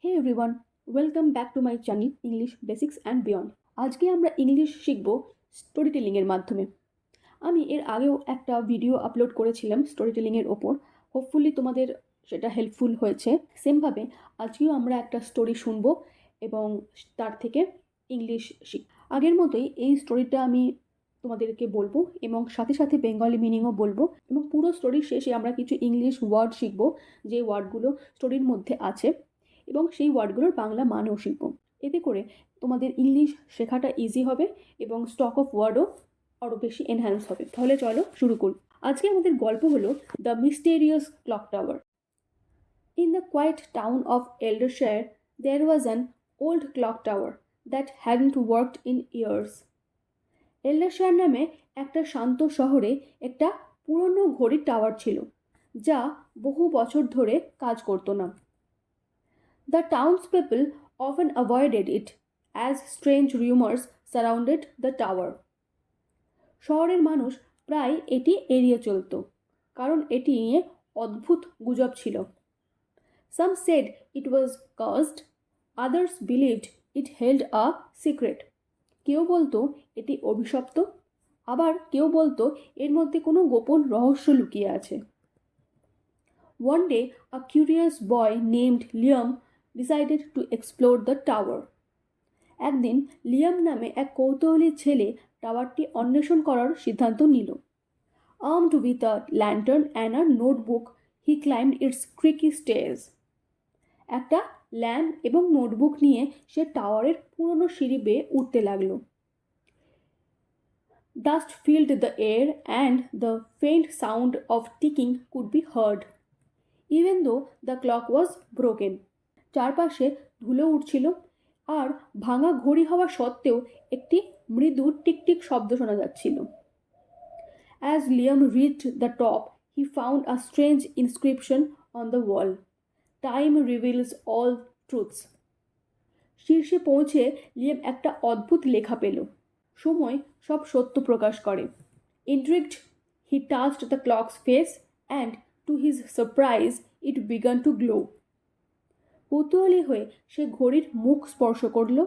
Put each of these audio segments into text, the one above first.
Hey everyone, welcome back to my channel English Basics and Beyond. আজকে আমরা English শিখব story টেলিংয়ের মাধ্যমে। আমি এর আগেও একটা ভিডিও আপলোড করেছিলাম স্টোরি টেলিংয়ের ওপর। হোপফুলি তোমাদের সেটা হেল্পফুল হয়েছে। সেমভাবে আজকেও আমরা একটা স্টোরি শুনবো এবং তার থেকে ইংলিশ শিখ। আগের মতোই এই স্টোরিটা আমি তোমাদেরকে বলবো এবং সাথে সাথে বেঙ্গলি মিনিংও বলবো এবং পুরো স্টোরির শেষে আমরা কিছু ইংলিশ ওয়ার্ড শিখবো, যে ওয়ার্ডগুলো স্টোরির মধ্যে আছে এবং সেই ওয়ার্ডগুলোর বাংলা মানেও শিখব। এতে করে তোমাদের ইংলিশ শেখাটা ইজি হবে এবং স্টক অফ ওয়ার্ডও আরও বেশি এনহ্যান্স হবে। তাহলে চলো শুরু করি। আজকে আমাদের গল্প হলো the mysterious clock tower. In the quiet town of Eldershire there was an old clock tower that hadn't worked in years. Eldershire নামে একটা শান্ত শহরে একটা পুরনো ঘড়ির টাওয়ার ছিল, যা বহু বছর ধরে কাজ করতো না। The townspeople often avoided it as strange rumors surrounded the tower. শহরের মানুষ প্রায় এটি এড়িয়ে চলত কারণ এটি নিয়ে অদ্ভুত গুজব ছিল। Some said it was cursed, others believed it held a secret. কেউ বলতো এটি অভিশপ্ত, আবার কেউ বলতো এর মধ্যে কোনো গোপন রহস্য লুকিয়ে আছে। One day, a curious boy named Liam decided to explore the tower. একদিন লিয়াম নামে এক কৌতূহলী ছেলে টাওয়ারটি অন্বেষণ করার সিদ্ধান্ত নিল। Armed with a lantern and a notebook, he climbed its creaky stairs. একটা ল্যাম্প এবং নোটবুক নিয়ে সে টাওয়ারের পুরনো সিঁড়ি বেয়ে উঠতে লাগলো। Dust filled the air and the faint sound of ticking could be heard, even though the clock was broken. চারপাশে ধুলো উঠছিল আর ভাঙা ঘড়ি হওয়া সত্ত্বেও একটি মৃদু টিকটিক শব্দ শোনা যাচ্ছিল। As Liam reached the top, he found a strange inscription on the wall. Time reveals all truths. শীর্ষে পৌঁছে লিয়াম একটা অদ্ভুত লেখা পেল। সময় সব সত্য প্রকাশ করে। Intrigued, he touched the clock's face and to his surprise, it began to glow. কৌতূহলী হয়ে সে ঘড়ির মুখ স্পর্শ করল।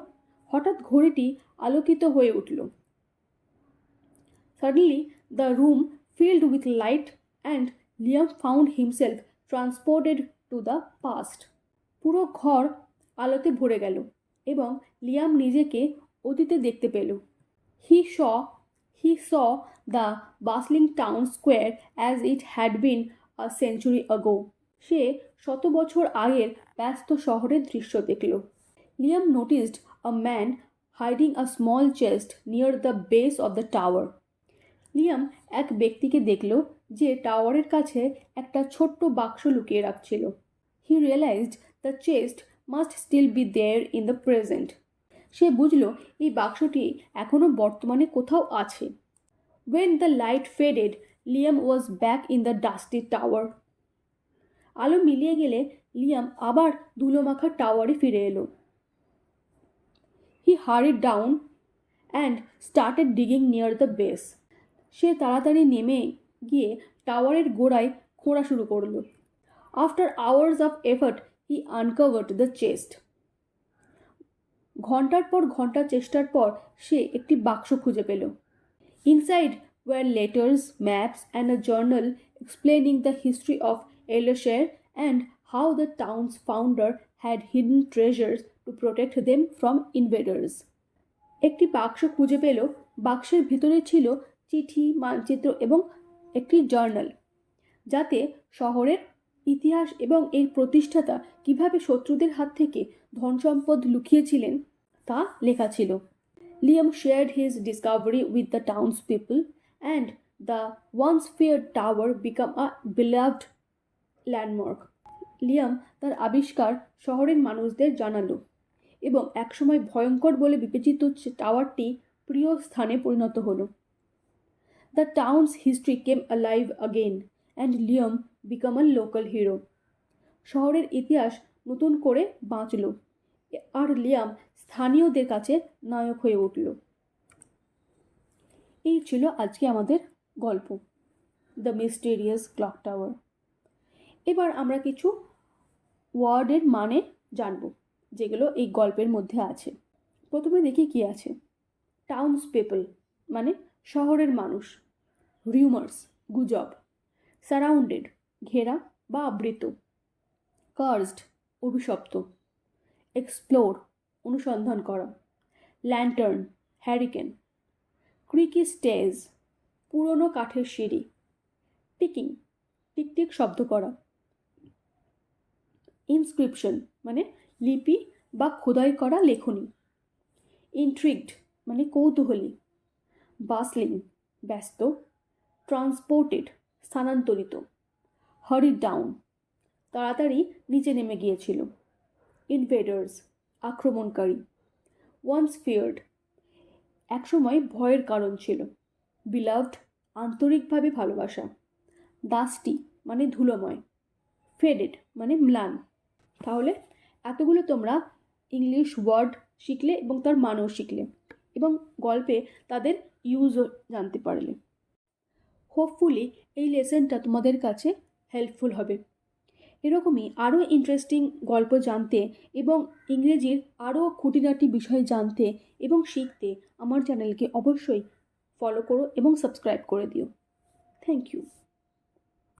হঠাৎ ঘড়িটি আলোকিত হয়ে উঠল। Suddenly, the room filled with light and Liam found himself transported to the past. পুরো ঘর আলোতে ভরে গেল এবং লিয়াম নিজেকে অতীতে দেখতে পেল। He saw the bustling town square as it had been a century ago. সে শত বছর আগের ব্যস্ত শহরের দৃশ্য দেখল। Liam noticed a man hiding a small chest near the base of the tower. Liam এক ব্যক্তিকে দেখল যে টাওয়ারের কাছে একটা ছোট্ট বাক্স লুকিয়ে রাখছিল। He realized the chest must still be there in the present. সে বুঝল এই বাক্সটি এখনো বর্তমানে কোথাও আছে। When the light faded, Liam was back in the dusty tower. আলো মিলিয়ে গেলে লিয়াম আবার ধুলোমাখা টাওয়ারে ফিরে এলো। He hurried down and started digging near the base. সে তাড়াতাড়ি নেমে গিয়ে টাওয়ারের গোড়ায় খোঁড়া শুরু করলো। After hours of effort, he uncovered the chest. ঘন্টার পর ঘন্টা চেষ্টার পর সে একটি বাক্স খুঁজে পেল। Inside were letters, maps, and a journal explaining the history of Ayrshire and how the town's founder had hidden treasures to protect them from invaders. একটি বাক্স খুঁজে পেল। বাক্সের ভিতরে ছিল চিঠি, মানচিত্র এবং একটি জার্নাল, যাতে শহরের ইতিহাস এবং এর প্রতিষ্ঠাতা কিভাবে শত্রুদের হাত থেকে ধন সম্পদ লুকিয়েছিলেন তা লেখা ছিল। Liam shared his discovery with the townspeople and the once feared tower became a beloved landmark. Liam তার আবিষ্কার শহরের মানুষদের জানালো এবং একসময় ভয়ঙ্কর বলে বিবেচিত টাওয়ারটি প্রিয় স্থানে পরিণত হলো। The town's history came alive again and Liam became a local hero. শহরের ইতিহাস নতুন করে বাঁচল আর লিয়াম স্থানীয়দের কাছে নায়ক হয়ে উঠল। এই ছিল আজকে আমাদের গল্প, দ্য মিস্টেরিয়াস ক্লক টাওয়ার। এবার আমরা কিছু ওয়ার্ডের মানে জানব। যেগুলো এই গল্পের মধ্যে আছে। প্রথমে দেখি কি আছে। টাউন্স পিপল মানে শহরের মানুষ। রিউমার্স গুজব। সারাউন্ডেড ঘেরা বা আবৃত। কার্সড অভিশপ্ত। এক্সপ্লোর অনুসন্ধান করা। Lantern hurricane. ক্রিকি স্টেজ পুরনো কাঠের সিঁড়ি। টিকিং টিকটিক শব্দ করা। ইনস্ক্রিপশন মানে লিপি বা খোদাই করা লেখনী। ইন্ট্রিগড মানে কৌতূহলী। বাসলিং ব্যস্ত। ট্রান্সপোর্টেড স্থানান্তরিত। হারিড ডাউন তাড়াতাড়ি নিচে নেমে গিয়েছিল। ইনভেডার্স আক্রমণকারী। ওয়ান্স ফিয়ার্ড একসময় ভয়ের কারণ ছিল। বিলাভড আন্তরিকভাবে ভালোবাসা। ডাস্টি মানে ধুলোময়। ফেডেড মানে ম্লান। তাহলে এতগুলো তোমরা ইংলিশ ওয়ার্ড শিখলে এবং তার মানেও শিখলে এবং গল্পে তাদের ইউজও জানতে পারলে। হোপফুলি এই লেসনটা তোমাদের কাছে হেল্পফুল হবে। এরকমই আরও ইন্টারেস্টিং গল্প জানতে এবং ইংরেজির আরও খুঁটিনাটি বিষয় জানতে এবং শিখতে আমার চ্যানেলকে অবশ্যই ফলো করো এবং সাবস্ক্রাইব করে দিও। Thank you.